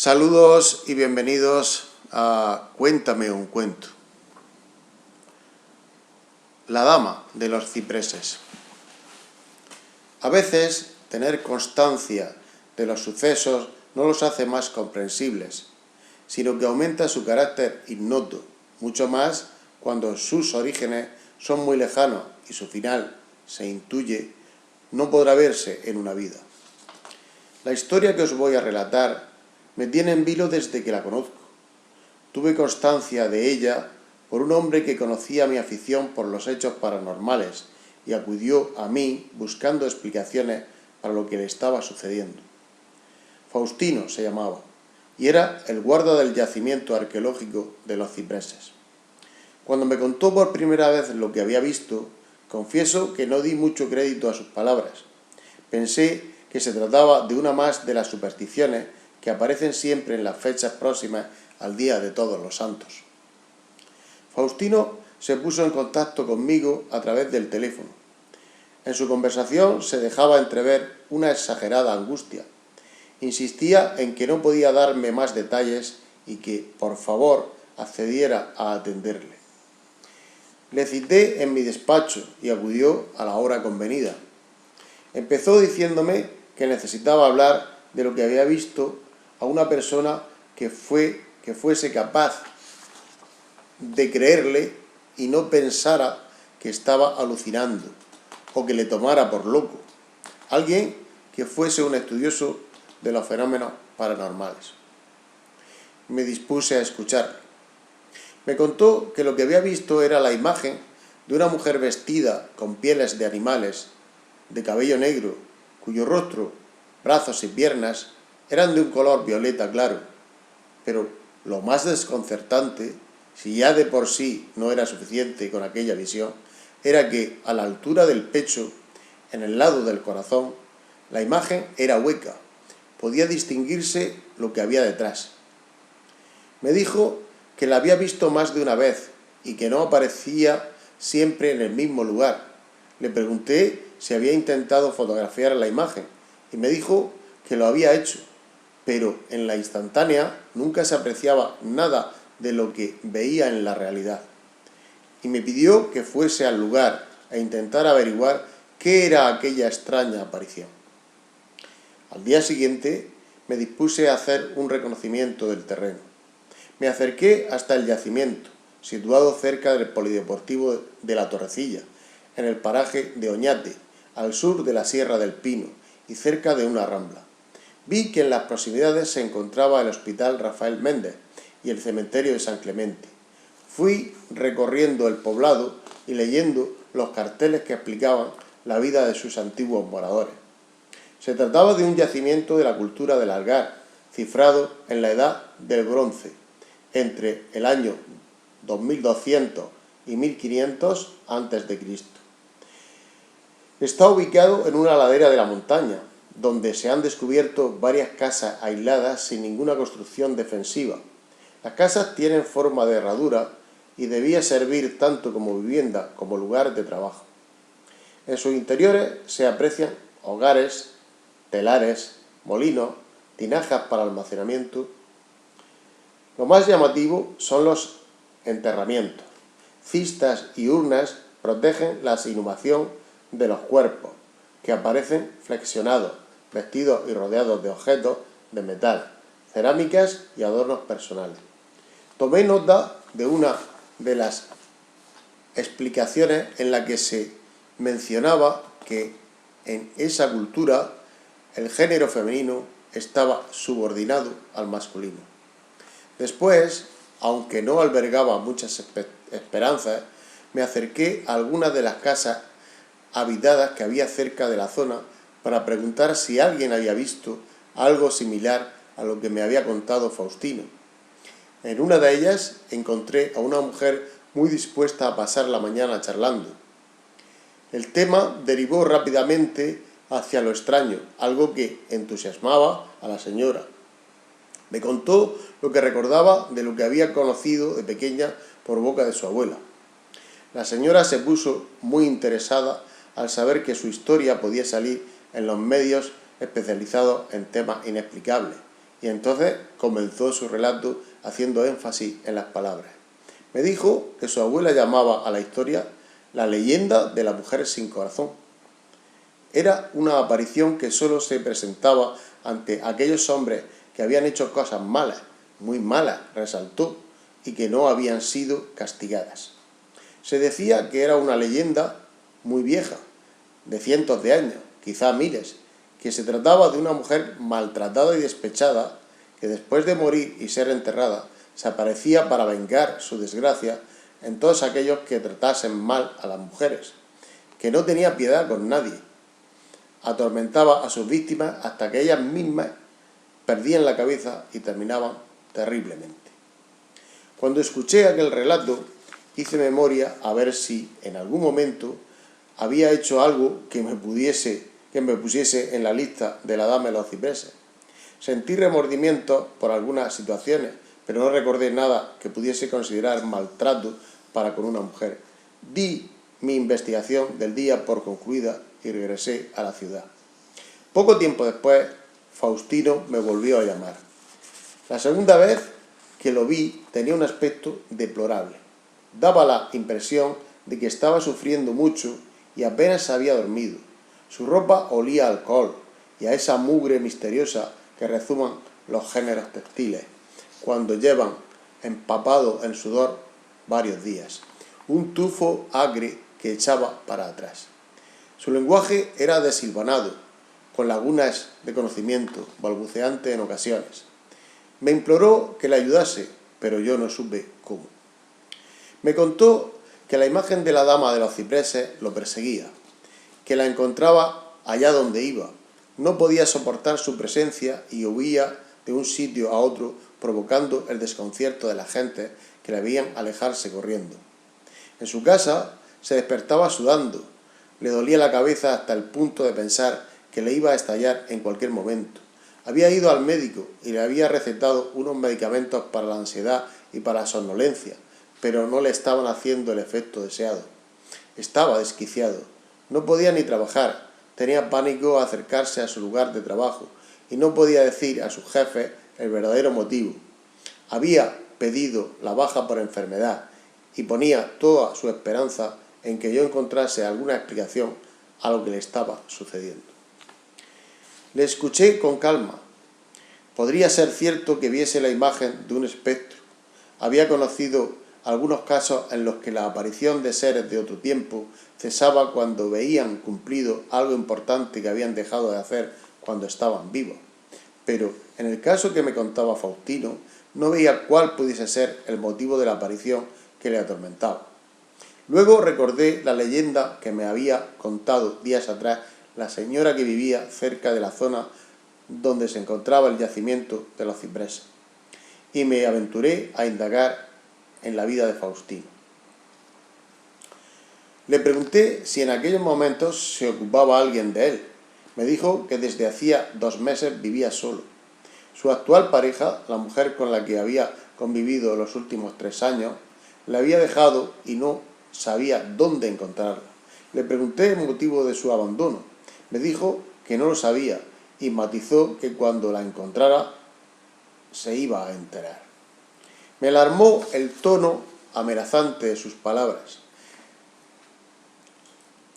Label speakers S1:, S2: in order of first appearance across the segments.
S1: Saludos y bienvenidos a Cuéntame un cuento. La dama de los cipreses. A veces, tener constancia de los sucesos no los hace más comprensibles, sino que aumenta su carácter ignoto, mucho más cuando sus orígenes son muy lejanos y su final, se intuye, no podrá verse en una vida. La historia que os voy a relatar me tiene en vilo desde que la conozco. Tuve constancia de ella por un hombre que conocía mi afición por los hechos paranormales y acudió a mí buscando explicaciones para lo que le estaba sucediendo. Faustino se llamaba y era el guarda del yacimiento arqueológico de los cipreses. Cuando me contó por primera vez lo que había visto, confieso que no di mucho crédito a sus palabras. Pensé que se trataba de una más de las supersticiones que aparecen siempre en las fechas próximas al Día de Todos los Santos. Faustino se puso en contacto conmigo a través del teléfono. En su conversación se dejaba entrever una exagerada angustia. Insistía en que no podía darme más detalles y que, por favor, accediera a atenderle. Le cité en mi despacho y acudió a la hora convenida. Empezó diciéndome que necesitaba hablar de lo que había visto a una persona que fuese capaz de creerle y no pensara que estaba alucinando o que le tomara por loco. Alguien que fuese un estudioso de los fenómenos paranormales. Me dispuse a escucharle. Me contó que lo que había visto era la imagen de una mujer vestida con pieles de animales, de cabello negro, cuyo rostro, brazos y piernas eran de un color violeta claro. Pero lo más desconcertante, si ya de por sí no era suficiente con aquella visión, era que a la altura del pecho, en el lado del corazón, la imagen era hueca. Podía distinguirse lo que había detrás. Me dijo que la había visto más de una vez y que no aparecía siempre en el mismo lugar. Le pregunté si había intentado fotografiar la imagen y me dijo que lo había hecho, pero en la instantánea nunca se apreciaba nada de lo que veía en la realidad. Y me pidió que fuese al lugar e intentara averiguar qué era aquella extraña aparición. Al día siguiente me dispuse a hacer un reconocimiento del terreno. Me acerqué hasta el yacimiento, situado cerca del polideportivo de La Torrecilla, en el paraje de Oñate, al sur de la Sierra del Pino y cerca de una rambla. Vi que en las proximidades se encontraba el Hospital Rafael Méndez y el cementerio de San Clemente. Fui recorriendo el poblado y leyendo los carteles que explicaban la vida de sus antiguos moradores. Se trataba de un yacimiento de la cultura del Algar, cifrado en la Edad del Bronce, entre el año 2200 y 1500 a.C. Está ubicado en una ladera de la montaña, donde se han descubierto varias casas aisladas sin ninguna construcción defensiva. Las casas tienen forma de herradura y debía servir tanto como vivienda como lugar de trabajo. En sus interiores se aprecian hogares, telares, molinos, tinajas para almacenamiento. Lo más llamativo son los enterramientos. Cistas y urnas protegen la inhumación de los cuerpos, que aparecen flexionados, vestidos y rodeados de objetos de metal, cerámicas y adornos personales. Tomé nota de una de las explicaciones en la que se mencionaba que en esa cultura el género femenino estaba subordinado al masculino. Después, aunque no albergaba muchas esperanzas, me acerqué a algunas de las casas habitadas que había cerca de la zona para preguntar si alguien había visto algo similar a lo que me había contado Faustino. En una de ellas encontré a una mujer muy dispuesta a pasar la mañana charlando. El tema derivó rápidamente hacia lo extraño, algo que entusiasmaba a la señora. Me contó lo que recordaba de lo que había conocido de pequeña por boca de su abuela. La señora se puso muy interesada al saber que su historia podía salir en los medios especializados en temas inexplicables y entonces comenzó su relato haciendo énfasis en las palabras. Me dijo que su abuela llamaba a la historia la leyenda de la mujer sin corazón. Era una aparición que solo se presentaba ante aquellos hombres que habían hecho cosas malas, muy malas, resaltó, y que no habían sido castigadas. Se decía que era una leyenda muy vieja, de cientos de años, quizá miles, que se trataba de una mujer maltratada y despechada que después de morir y ser enterrada se aparecía para vengar su desgracia en todos aquellos que tratasen mal a las mujeres, que no tenía piedad con nadie. Atormentaba a sus víctimas hasta que ellas mismas perdían la cabeza y terminaban terriblemente. Cuando escuché aquel relato, hice memoria a ver si en algún momento había hecho algo que me pusiese en la lista de la dama de los cipreses. Sentí remordimiento por algunas situaciones, pero no recordé nada que pudiese considerar maltrato para con una mujer. Di mi investigación del día por concluida y regresé a la ciudad. Poco tiempo después, Faustino me volvió a llamar. La segunda vez que lo vi tenía un aspecto deplorable. Daba la impresión de que estaba sufriendo mucho y apenas había dormido. Su ropa olía a alcohol y a esa mugre misteriosa que rezuman los géneros textiles cuando llevan empapado en sudor varios días. Un tufo agrio que echaba para atrás. Su lenguaje era desilvanado, con lagunas de conocimiento, balbuceante en ocasiones. Me imploró que le ayudase, pero yo no supe cómo. Me contó que la imagen de la dama de los cipreses lo perseguía, que la encontraba allá donde iba. No podía soportar su presencia y huía de un sitio a otro, provocando el desconcierto de la gente que la veían alejarse corriendo. En su casa se despertaba sudando, le dolía la cabeza hasta el punto de pensar que le iba a estallar en cualquier momento. Había ido al médico y le había recetado unos medicamentos para la ansiedad y para la somnolencia, pero no le estaban haciendo el efecto deseado. Estaba desquiciado, no podía ni trabajar, tenía pánico a acercarse a su lugar de trabajo y no podía decir a sus jefes el verdadero motivo. Había pedido la baja por enfermedad y ponía toda su esperanza en que yo encontrase alguna explicación a lo que le estaba sucediendo. Le escuché con calma. Podría ser cierto que viese la imagen de un espectro. Había conocido algunos casos en los que la aparición de seres de otro tiempo cesaba cuando veían cumplido algo importante que habían dejado de hacer cuando estaban vivos. Pero en el caso que me contaba Faustino, no veía cuál pudiese ser el motivo de la aparición que le atormentaba. Luego recordé la leyenda que me había contado días atrás la señora que vivía cerca de la zona donde se encontraba el yacimiento de los cipreses, y me aventuré a indagar en la vida de Faustino. Le pregunté si en aquellos momentos se ocupaba alguien de él. Me dijo que desde hacía 2 meses vivía solo. Su actual pareja, la mujer con la que había convivido los últimos 3 años, le había dejado y no sabía dónde encontrarla. Le pregunté el motivo de su abandono. Me dijo que no lo sabía y matizó que cuando la encontrara se iba a enterar. Me alarmó el tono amenazante de sus palabras,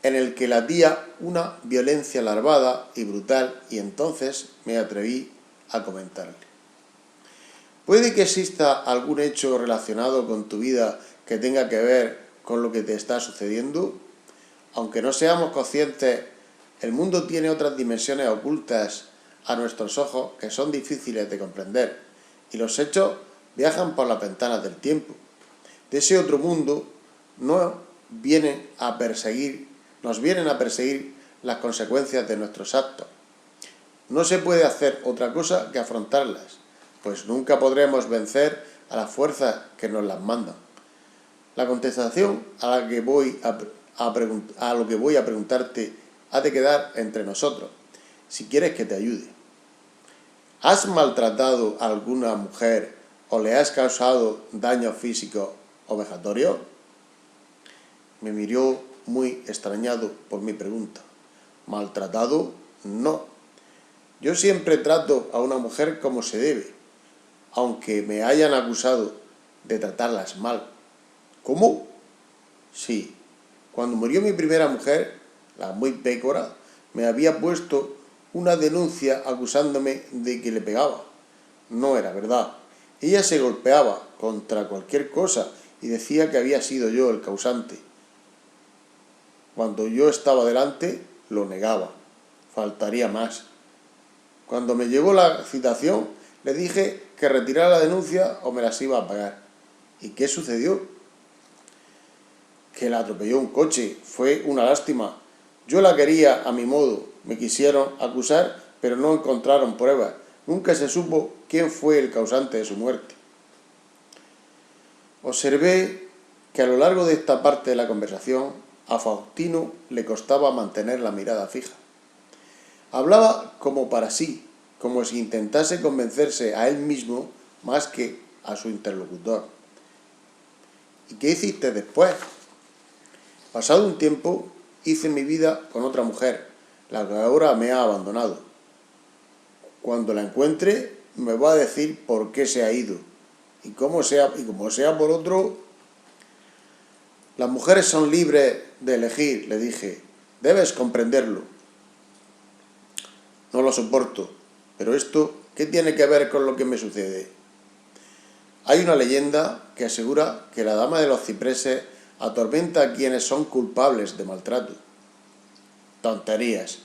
S1: en el que latía una violencia larvada y brutal, y entonces me atreví a comentarle. ¿Puede que exista algún hecho relacionado con tu vida que tenga que ver con lo que te está sucediendo? Aunque no seamos conscientes, el mundo tiene otras dimensiones ocultas a nuestros ojos que son difíciles de comprender, y los hechos viajan por las ventanas del tiempo. De ese otro mundo nos vienen a perseguir las consecuencias de nuestros actos. No se puede hacer otra cosa que afrontarlas, pues nunca podremos vencer a las fuerzas que nos las mandan. La contestación a lo que voy a preguntarte ha de quedar entre nosotros, si quieres que te ayude. ¿Has maltratado a alguna mujer o le has causado daño físico o vejatorio? Me miró muy extrañado por mi pregunta. ¿Maltratado? No. Yo siempre trato a una mujer como se debe, aunque me hayan acusado de tratarlas mal. ¿Cómo? Sí, cuando murió mi primera mujer, la muy pécora, me había puesto una denuncia acusándome de que le pegaba. No era verdad. Ella se golpeaba contra cualquier cosa y decía que había sido yo el causante. Cuando yo estaba delante, lo negaba. Faltaría más. Cuando me llegó la citación, le dije que retirara la denuncia o me las iba a pagar. ¿Y qué sucedió? Que la atropelló un coche. Fue una lástima. Yo la quería a mi modo. Me quisieron acusar, pero no encontraron pruebas. Nunca se supo quién fue el causante de su muerte. Observé que a lo largo de esta parte de la conversación, a Faustino le costaba mantener la mirada fija. Hablaba como para sí, como si intentase convencerse a él mismo más que a su interlocutor. ¿Y qué hiciste después? Pasado un tiempo, hice mi vida con otra mujer, la que ahora me ha abandonado. Cuando la encuentre, me va a decir por qué se ha ido. Y como sea por otro, las mujeres son libres de elegir, le dije. Debes comprenderlo. No lo soporto. Pero esto, ¿qué tiene que ver con lo que me sucede? Hay una leyenda que asegura que la dama de los cipreses atormenta a quienes son culpables de maltrato. Tonterías.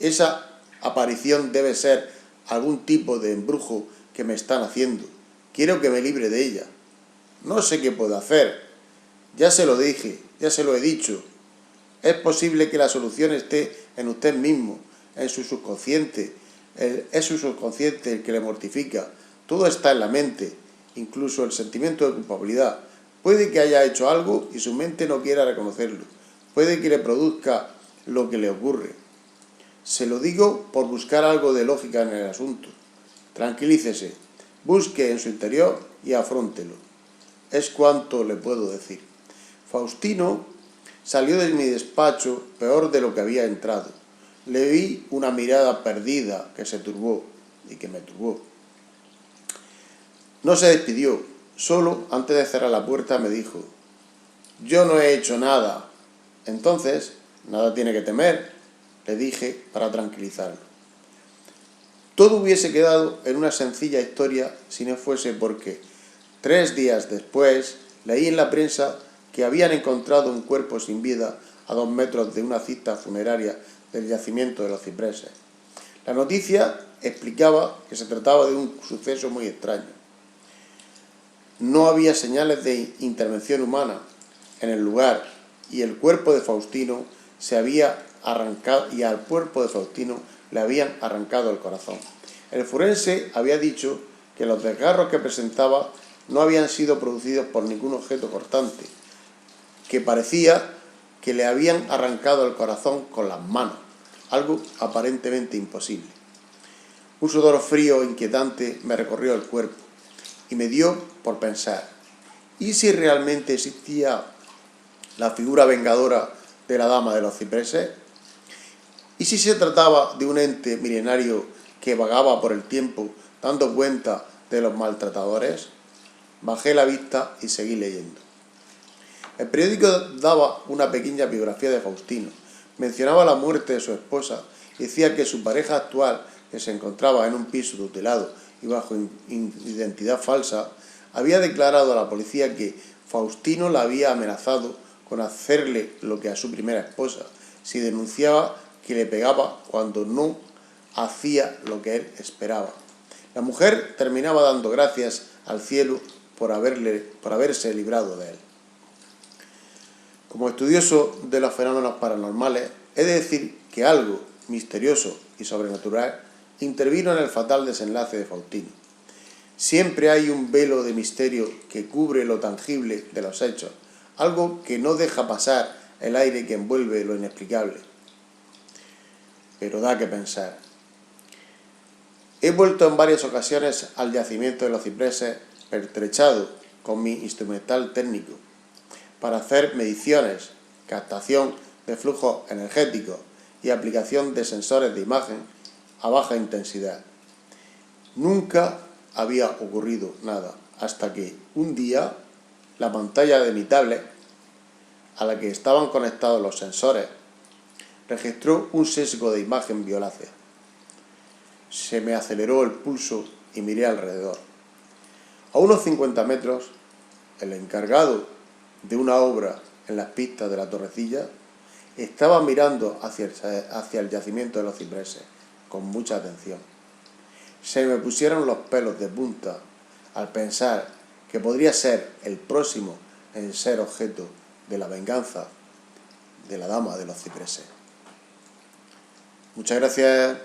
S1: Esa aparición debe ser algún tipo de embrujo que me están haciendo. Quiero que me libre de ella. No sé qué puedo hacer. Ya se lo dije, ya se lo he dicho. Es posible que la solución esté en usted mismo, en su subconsciente. Es su subconsciente el que le mortifica. Todo está en la mente, incluso el sentimiento de culpabilidad. Puede que haya hecho algo y su mente no quiera reconocerlo. Puede que le produzca lo que le ocurre. Se lo digo por buscar algo de lógica en el asunto. Tranquilícese, busque en su interior y afróntelo. Es cuanto le puedo decir. Faustino salió de mi despacho peor de lo que había entrado. Le vi una mirada perdida que se turbó y que me turbó. No se despidió, solo antes de cerrar la puerta me dijo: yo no he hecho nada. Entonces, nada tiene que temer, le dije para tranquilizarlo. Todo hubiese quedado en una sencilla historia si no fuese porque 3 días después leí en la prensa que habían encontrado un cuerpo sin vida a 2 metros de una cista funeraria del yacimiento de los cipreses. La noticia explicaba que se trataba de un suceso muy extraño. No había señales de intervención humana en el lugar y el cuerpo de Faustino se había arrancado y al cuerpo de Faustino le habían arrancado el corazón. El forense había dicho que los desgarros que presentaba no habían sido producidos por ningún objeto cortante, que parecía que le habían arrancado el corazón con las manos, algo aparentemente imposible. Un sudor frío e inquietante me recorrió el cuerpo y me dio por pensar: ¿y si realmente existía la figura vengadora de la dama de los cipreses? ¿Y si se trataba de un ente milenario que vagaba por el tiempo dando cuenta de los maltratadores? Bajé la vista y seguí leyendo. El periódico daba una pequeña biografía de Faustino. Mencionaba la muerte de su esposa y decía que su pareja actual, que se encontraba en un piso tutelado y bajo identidad falsa, había declarado a la policía que Faustino la había amenazado con hacerle lo que a su primera esposa, si denunciaba que le pegaba cuando no hacía lo que él esperaba. La mujer terminaba dando gracias al cielo por haberse librado de él. Como estudioso de los fenómenos paranormales, he de decir que algo misterioso y sobrenatural intervino en el fatal desenlace de Faustino. Siempre hay un velo de misterio que cubre lo tangible de los hechos, algo que no deja pasar el aire que envuelve lo inexplicable. Pero da que pensar. He vuelto en varias ocasiones al yacimiento de los cipreses, pertrechado con mi instrumental técnico, para hacer mediciones, captación de flujos energéticos y aplicación de sensores de imagen a baja intensidad. Nunca había ocurrido nada hasta que un día la pantalla de mi tablet, a la que estaban conectados los sensores, registró un sesgo de imagen violácea. Se me aceleró el pulso y miré alrededor. A unos 50 metros, el encargado de una obra en las pistas de la Torrecilla estaba mirando hacia el yacimiento de los cipreses con mucha atención. Se me pusieron los pelos de punta al pensar que podría ser el próximo en ser objeto de la venganza de la dama de los cipreses. Muchas gracias.